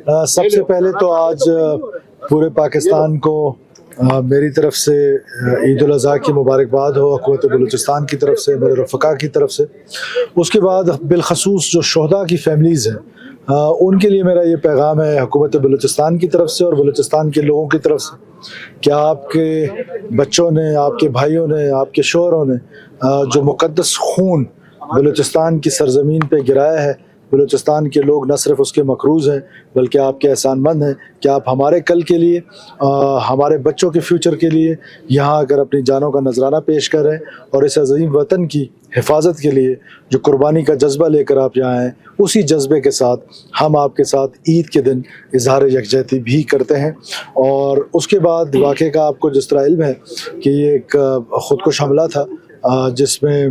سب سے پہلے تو آج پورے پاکستان کو میری طرف سے عید الاضحیٰ کی مبارکباد ہو، حکومت بلوچستان کی طرف سے، میرے رفقا کی طرف سے۔ اس کے بعد بالخصوص جو شہداء کی فیملیز ہیں ان کے لیے میرا یہ پیغام ہے حکومت بلوچستان کی طرف سے اور بلوچستان کے لوگوں کی طرف سے کہ آپ کے بچوں نے، آپ کے بھائیوں نے، آپ کے شوہروں نے جو مقدس خون بلوچستان کی سرزمین پہ گرایا ہے، بلوچستان کے لوگ نہ صرف اس کے مقروض ہیں بلکہ آپ کے احسان مند ہیں کہ آپ ہمارے کل کے لیے، ہمارے بچوں کے فیوچر کے لیے یہاں اگر اپنی جانوں کا نذرانہ پیش کر رہے ہیں اور اس عظیم وطن کی حفاظت کے لیے جو قربانی کا جذبہ لے کر آپ یہاں ہیں، اسی جذبے کے ساتھ ہم آپ کے ساتھ عید کے دن اظہار یکجہتی بھی کرتے ہیں۔ اور اس کے بعد واقعے کا آپ کو جس طرح علم ہے کہ یہ ایک خودکش حملہ تھا جس میں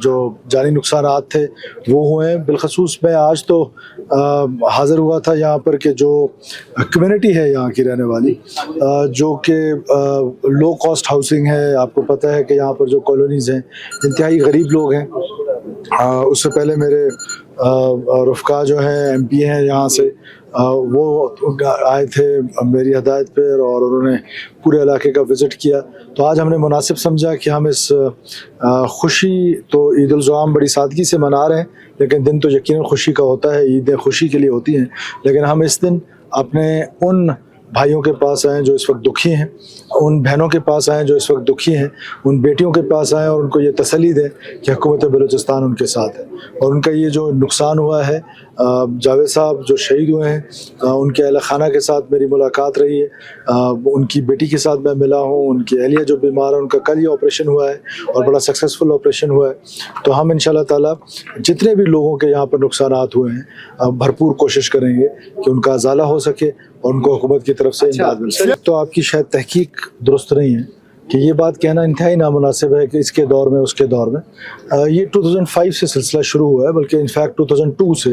جو جانی نقصانات تھے وہ ہوئے ہیں۔ بالخصوص میں آج تو حاضر ہوا تھا یہاں پر کہ جو کمیونٹی ہے یہاں کی رہنے والی، جو کہ لو کاسٹ ہاؤسنگ ہے، آپ کو پتہ ہے کہ یہاں پر جو کالونیز ہیں انتہائی غریب لوگ ہیں۔ اس سے پہلے میرے رفقا جو ہیں ایم پی ہیں یہاں سے، وہ آئے تھے میری ہدایت پر اور انہوں نے پورے علاقے کا وزٹ کیا۔ تو آج ہم نے مناسب سمجھا کہ ہم اس خوشی تو عید الاضحیٰ بڑی سادگی سے منا رہے ہیں، لیکن دن تو یقیناً خوشی کا ہوتا ہے، عیدیں خوشی کے لیے ہوتی ہیں، لیکن ہم اس دن اپنے ان بھائیوں کے پاس آئیں جو اس وقت دکھی ہیں، ان بہنوں کے پاس آئیں جو اس وقت دکھی ہیں، ان بیٹیوں کے پاس آئیں اور ان کو یہ تسلی دیں کہ حکومت بلوچستان ان کے ساتھ ہے۔ اور ان کا یہ جو نقصان ہوا ہے، جاوید صاحب جو شہید ہوئے ہیں ان کے اہل خانہ کے ساتھ میری ملاقات رہی ہے، ان کی بیٹی کے ساتھ میں ملا ہوں، ان کی اہلیہ جو بیمار ہے ان کا کل یہ آپریشن ہوا ہے اور بڑا سکسیزفل آپریشن ہوا ہے۔ تو ہم انشاءاللہ تعالیٰ جتنے بھی لوگوں کے یہاں پر نقصانات ہوئے ہیں بھرپور کوشش کریں گے کہ ان کا ازالہ ہو سکے اور ان کو حکومت کی طرف سے امداد مل سکے۔ تو آپ کی شاید تحقیق درست نہیں ہے کہ یہ بات کہنا انتہائی نامناسب ہے کہ اس کے دور میں اس کے دور میں، یہ 2005 سے سلسلہ شروع ہوا ہے، بلکہ انفیکٹ 2002 سے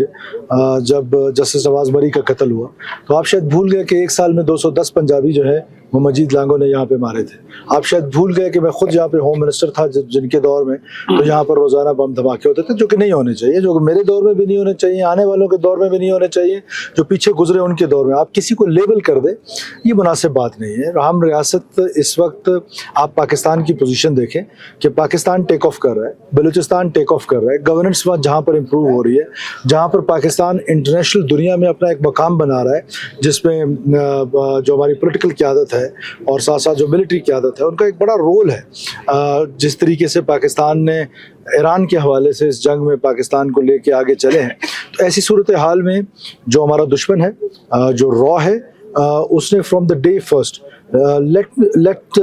جب جسٹس نواز مری کا قتل ہوا تو آپ شاید بھول گئے کہ ایک سال میں 210 پنجابی جو ہے وہ مجید لانگو نے یہاں پہ مارے تھے۔ آپ شاید بھول گئے کہ میں خود یہاں پہ ہوم منسٹر تھا جن کے دور میں تو یہاں پر روزانہ بم دھماکے ہوتے تھے، جو کہ نہیں ہونے چاہیے، جو کہ میرے دور میں بھی نہیں ہونے چاہیے، آنے والوں کے دور میں بھی نہیں ہونے چاہیے، جو پیچھے گزرے ان کے دور میں آپ کسی کو لیبل کر دیں، یہ مناسب بات نہیں ہے۔ ہم ریاست اس وقت، آپ پاکستان کی پوزیشن دیکھیں کہ پاکستان ٹیک آف کر رہا ہے، بلوچستان ٹیک آف کر رہا ہے، گورننس جہاں پر امپروو ہو رہی ہے، جہاں پر پاکستان انٹرنیشنل دنیا میں اپنا ایک مقام بنا رہا ہے، جس میں جو ہماری پولیٹیکل قیادت ہے اور ساتھ ساتھ جو ملٹری قیادت ہے ان کا ایک بڑا رول ہے۔ جس طریقے سے پاکستان نے ایران کے حوالے سے اس جنگ میں پاکستان کو لے کے آگے چلے ہیں، تو ایسی صورتحال میں جو ہمارا دشمن ہے، جو را ہے، اس نے from the day first, let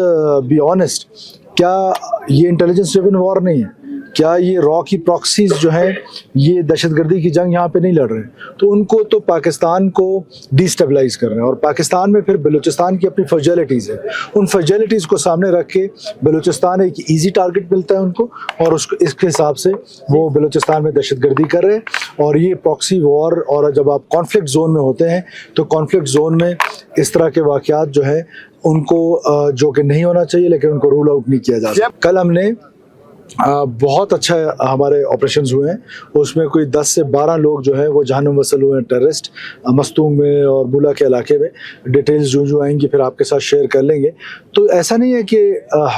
be honest, کیا یہ انٹیلیجنس ڈریون وار نہیں ہے؟ کیا یہ را کی پراکسیز جو ہیں یہ دہشت گردی کی جنگ یہاں پہ نہیں لڑ رہے ہیں؟ تو ان کو تو پاکستان کو ڈی سٹیبلائز کر رہے ہیں، اور پاکستان میں پھر بلوچستان کی اپنی فرجیلٹیز ہیں، ان فرجیلٹیز کو سامنے رکھ کے بلوچستان ایک ایزی ٹارگٹ ملتا ہے ان کو، اور اس کے حساب سے وہ بلوچستان میں دہشت گردی کر رہے ہیں۔ اور یہ پراکسی وار، اور جب آپ کانفلکٹ زون میں ہوتے ہیں تو کانفلکٹ زون میں اس طرح کے واقعات جو ہیں ان کو جو کہ نہیں ہونا چاہیے لیکن ان کو رول آؤٹ نہیں کیا جا سکتا۔ کل ہم نے بہت اچھا ہمارے آپریشنز ہوئے ہیں، اس میں کوئی 10 سے 12 لوگ جو ہیں وہ جہنم وصل ہوئے ہیں ٹیررسٹ، مستونگ میں اور بولا کے علاقے میں۔ ڈیٹیلز جو آئیں گی پھر آپ کے ساتھ شیئر کر لیں گے۔ تو ایسا نہیں ہے کہ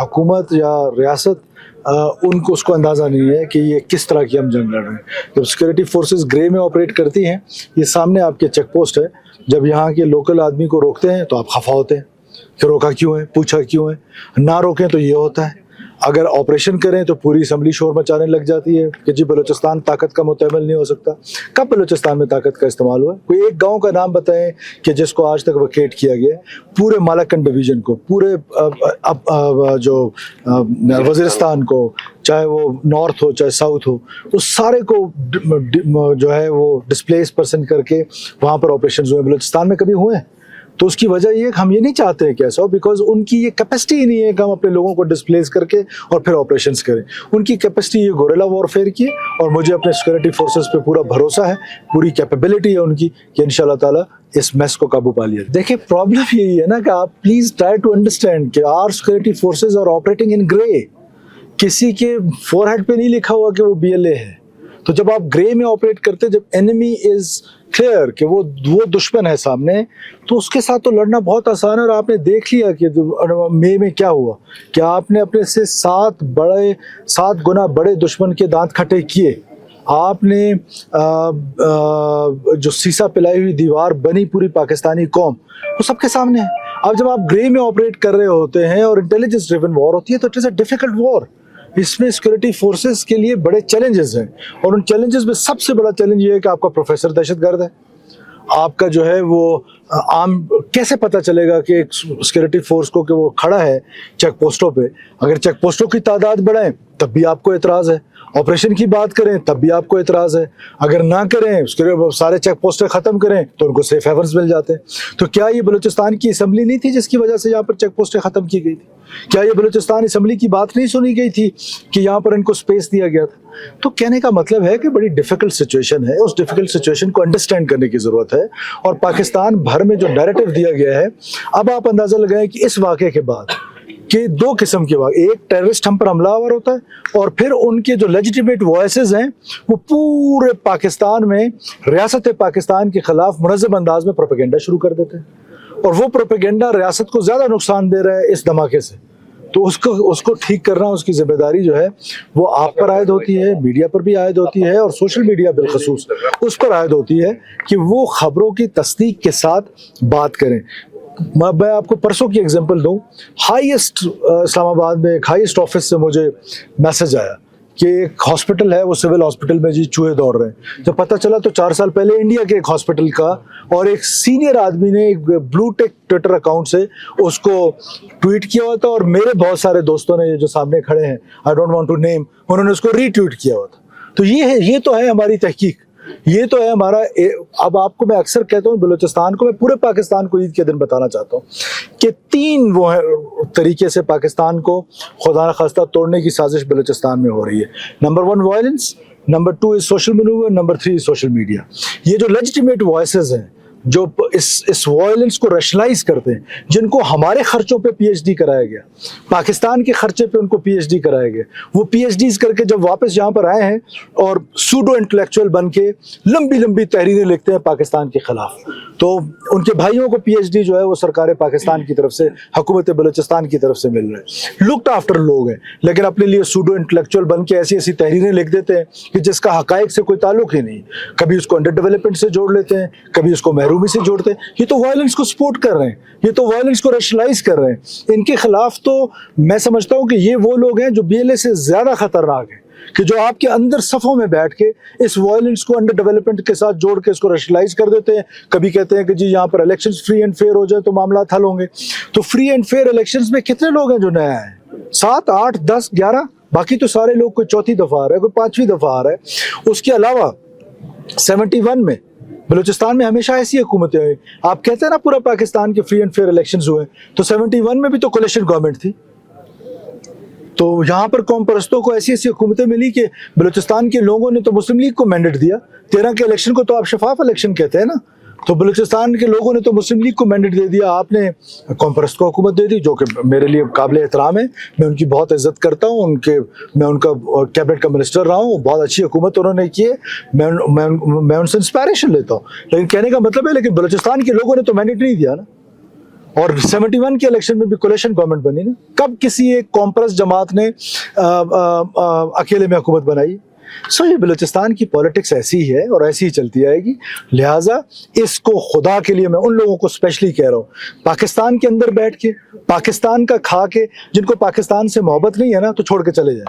حکومت یا ریاست ان کو اس کو اندازہ نہیں ہے کہ یہ کس طرح کی ہم جنگ لڑ رہے ہیں۔ جب سیکورٹی فورسز گرے میں آپریٹ کرتی ہیں، یہ سامنے آپ کے چیک پوسٹ ہے، جب یہاں کے لوکل آدمی کو روکتے ہیں تو آپ خفا ہوتے ہیں کہ روکا کیوں ہے، پوچھا کیوں ہے، نہ روکیں تو یہ ہوتا ہے، اگر آپریشن کریں تو پوری اسمبلی شور مچانے لگ جاتی ہے کہ جی بلوچستان طاقت کا متحمل نہیں ہو سکتا۔ کب بلوچستان میں طاقت کا استعمال ہوا ہے؟ کوئی ایک گاؤں کا نام بتائیں کہ جس کو آج تک ویکیٹ کیا گیا ہے؟ پورے مالاکنڈ ڈویژن کو، پورے جو وزیرستان کو، چاہے وہ نارتھ ہو چاہے ساؤتھ ہو، اس سارے کو جو ہے وہ ڈسپلیس پرسن کر کے وہاں پر آپریشنز ہوئے، بلوچستان میں کبھی ہوئے ہیں؟ تو اس کی وجہ یہ ہے کہ ہم یہ نہیں چاہتے ہیں کہ ایسا ہو، بیکاز ان کی یہ کیپیسٹی ہی نہیں ہے کہ ہم اپنے لوگوں کو ڈسپلیس کر کے اور پھر آپریشنز کریں۔ ان کی کیپیسٹی یہ گوریلا وارفیئر کی ہے، اور مجھے اپنے سیکورٹی فورسز پہ پورا بھروسہ ہے، پوری کیپیبلٹی ہے ان کی کہ انشاءاللہ تعالیٰ اس میس کو قابو پا لیا۔ دیکھیں پرابلم یہی ہے نا کہ آپ پلیز ٹرائی ٹو انڈرسٹینڈ کہ our security forces are operating in grey, کسی کے فور ہیڈ پہ نہیں لکھا ہوا کہ وہ BLA ہے۔ تو جب آپ گرے میں آپریٹ کرتے, جب انیمی از کلیئر کہ وہ دشمن ہے سامنے, تو اس کے ساتھ تو لڑنا بہت آسان ہے. اور آپ نے دیکھ لیا کہ مئی میں کیا ہوا, کہ آپ نے اپنے سے 7 گنا بڑے دشمن کے دانت کھٹے کیے. آپ نے جو سیسا پلائی ہوئی دیوار بنی پوری پاکستانی قوم, وہ سب کے سامنے ہے. اب جب آپ گرے میں آپریٹ کر رہے ہوتے ہیں اور انٹیلیجنس ڈریون وار ہوتی ہے, تو اٹ از اے ڈیفیکلٹ وار. اس میں سیکورٹی فورسز کے لیے بڑے چیلنجز ہیں, اور ان چیلنجز میں سب سے بڑا چیلنج یہ ہے کہ آپ کا پروفیسر دہشت گرد ہے. آپ کا جو ہے وہ عام کیسے پتہ چلے گا کہ ایک سیکورٹی فورس کو کہ وہ کھڑا ہے چیک پوسٹوں پہ؟ اگر چیک پوسٹوں کی تعداد بڑھائیں تب بھی آپ کو اعتراض ہے, آپریشن کی بات کریں تب بھی آپ کو اعتراض ہے, اگر نہ کریں اس کے سارے چیک پوسٹیں ختم کریں تو ان کو سیف ہیونز مل جاتے ہیں. تو کیا یہ بلوچستان کی اسمبلی نہیں تھی جس کی وجہ سے یہاں پر چیک پوسٹیں ختم کی گئی تھی؟ کیا یہ بلوچستان اسمبلی کی بات نہیں سنی گئی تھی کہ یہاں پر ان کو سپیس دیا گیا تھا؟ تو کہنے کا مطلب ہے کہ بڑی ڈیفیکلٹ سچویشن ہے. اس ڈیفیکلٹ سچویشن کو انڈرسٹینڈ کرنے کی ضرورت ہے, اور پاکستان بھر میں جو نیریٹو دیا گیا ہے, اب آپ اندازہ لگائیں کہ اس واقعے کے بعد کہ 2 قسم کے واقع, ایک ٹیررسٹ ہم پر حملہ آور ہوتا ہے, اور پھر ان کے جو لیجیٹیمیٹ وائسز ہیں وہ پورے پاکستان میں ریاست پاکستان کے خلاف منظم انداز میں پروپیگنڈا شروع کر دیتے ہیں, اور وہ پروپیگنڈا ریاست کو زیادہ نقصان دے رہا ہے اس دھماکے سے. تو اس کو ٹھیک کرنا, اس کی ذمہ داری جو ہے وہ آپ پر عائد ہوتی ہے, میڈیا پر بھی عائد ہوتی ہے, اور سوشل میڈیا بالخصوص اس پر عائد ہوتی ہے کہ وہ خبروں کی تصدیق کے ساتھ بات کریں. میں آپ کو پرسوں کی ایگزامپل دوں. ہائیسٹ اسلام آباد میں ایک ہائیسٹ آفس سے مجھے میسج آیا کہ ایک ہاسپٹل ہے, وہ سول ہاسپٹل میں چوہے دوڑ رہے ہیں. جب پتہ چلا تو 4 سال پہلے انڈیا کے ایک ہاسپٹل کا اور ایک سینئر آدمی نے ایک بلو ٹیک ٹویٹر اکاؤنٹ سے اس کو ٹویٹ کیا ہوا تھا, اور میرے بہت سارے دوستوں نے جو سامنے کھڑے ہیں, I don't want to name, انہوں نے اس کو ری ٹویٹ کیا ہوا تھا. تو یہ تو ہے ہماری تحقیق, یہ تو ہے ہمارا. اب آپ کو میں اکثر کہتا ہوں بلوچستان کو, میں پورے پاکستان کو عید کے دن بتانا چاہتا ہوں کہ 3 وہ طریقے سے پاکستان کو خدا نخواستہ توڑنے کی سازش بلوچستان میں ہو رہی ہے. Number 1 violence, number 2 is social manoeuvre, number 3 is social media. یہ جو لیجیٹیمیٹ وائسز ہیں جو اس وائلنس کو ریشنلائز کرتے ہیں, جن کو ہمارے خرچوں پہ پی ایچ ڈی کرایا گیا, پاکستان کے خرچے پہ ان کو پی ایچ ڈی کرایا گیا, وہ پی ایچ ڈیز کر کے جب واپس یہاں پر آئے ہیں اور سوڈو انٹلیکچوئل بن کے لمبی تحریریں لکھتے ہیں پاکستان کے خلاف, تو ان کے بھائیوں کو پی ایچ ڈی جو ہے وہ سرکار پاکستان کی طرف سے, حکومت بلوچستان کی طرف سے مل رہے ہیں. لکڈ آفٹر لوگ ہیں, لیکن اپنے لیے سوڈو انٹلیکچوئل بن کے ایسی تحریریں لکھ دیتے ہیں کہ جس کا حقائق سے کوئی تعلق ہی نہیں. کبھی اس کو انڈر ڈیولپمنٹ سے جوڑ لیتے ہیں, کبھی اس کو محرومی سے جوڑتے ہیں. یہ تو وائلنس کو سپورٹ کر رہے ہیں, یہ تو وائلنس کو ریشنلائز کر رہے ہیں. ان کے خلاف تو میں سمجھتا ہوں کہ یہ وہ لوگ ہیں جو بی ایل اے سے زیادہ خطرناک ہیں, کہ جو آپ کے اندر صفوں میں بیٹھ کے اس وائلنس کو انڈر ڈیولپمنٹ کے ساتھ جوڑ کے اس کو ریشنلائز کر دیتے ہیں. کبھی کہتے ہیں کہ جی یہاں پر الیکشنز فری اینڈ فیئر ہو جائے تو معاملات حل ہوں گے. تو فری اینڈ فیئر الیکشنز میں کتنے لوگ ہیں جو نیا ہیں؟ 7, 8, 10, 11, باقی تو سارے لوگ کوئی 4تھی دفعہ آ رہا ہے, کوئی 5ویں دفعہ آ رہا ہے. اس کے علاوہ 71 میں بلوچستان میں ہمیشہ ایسی حکومتیں ہوئی. آپ کہتے ہیں نا پورا پاکستان کے فری اینڈ فیئر الیکشنز ہوئے, تو 71 میں بھی تو کولیشن گورنمنٹ تھی. تو یہاں پر قوم پرستوں کو ایسی حکومتیں ملی کہ بلوچستان کے لوگوں نے تو مسلم لیگ کو مینڈیٹ دیا. 13 کے الیکشن کو تو آپ شفاف الیکشن کہتے ہیں نا, تو بلوچستان کے لوگوں نے تو مسلم لیگ کو مینڈیٹ دے دیا, آپ نے قوم پرست کو حکومت دے دی, جو کہ میرے لیے قابل احترام ہے. میں ان کی بہت عزت کرتا ہوں, میں ان کا کیبنٹ کا منسٹر رہا ہوں, بہت اچھی حکومت انہوں نے کی ہے, میں ان سے انسپائریشن لیتا ہوں. لیکن کہنے کا مطلب ہے لیکن بلوچستان کے لوگوں نے تو مینڈیٹ نہیں دیا نا. اور 71 کے الیکشن میں بھی کولیشن گورنمنٹ بنی نا. کب کسی ایک قوم پرست جماعت نے اکیلے میں حکومت بنائی؟ سو یہ بلوچستان کی پولیٹکس ایسی ہے اور ایسی ہی چلتی آئے گی. لہٰذا اس کو خدا کے لیے میں ان لوگوں کو اسپیشلی کہہ رہا ہوں, پاکستان کے اندر بیٹھ کے, پاکستان کا کھا کے, جن کو پاکستان سے محبت نہیں ہے نا, تو چھوڑ کے چلے جائیں.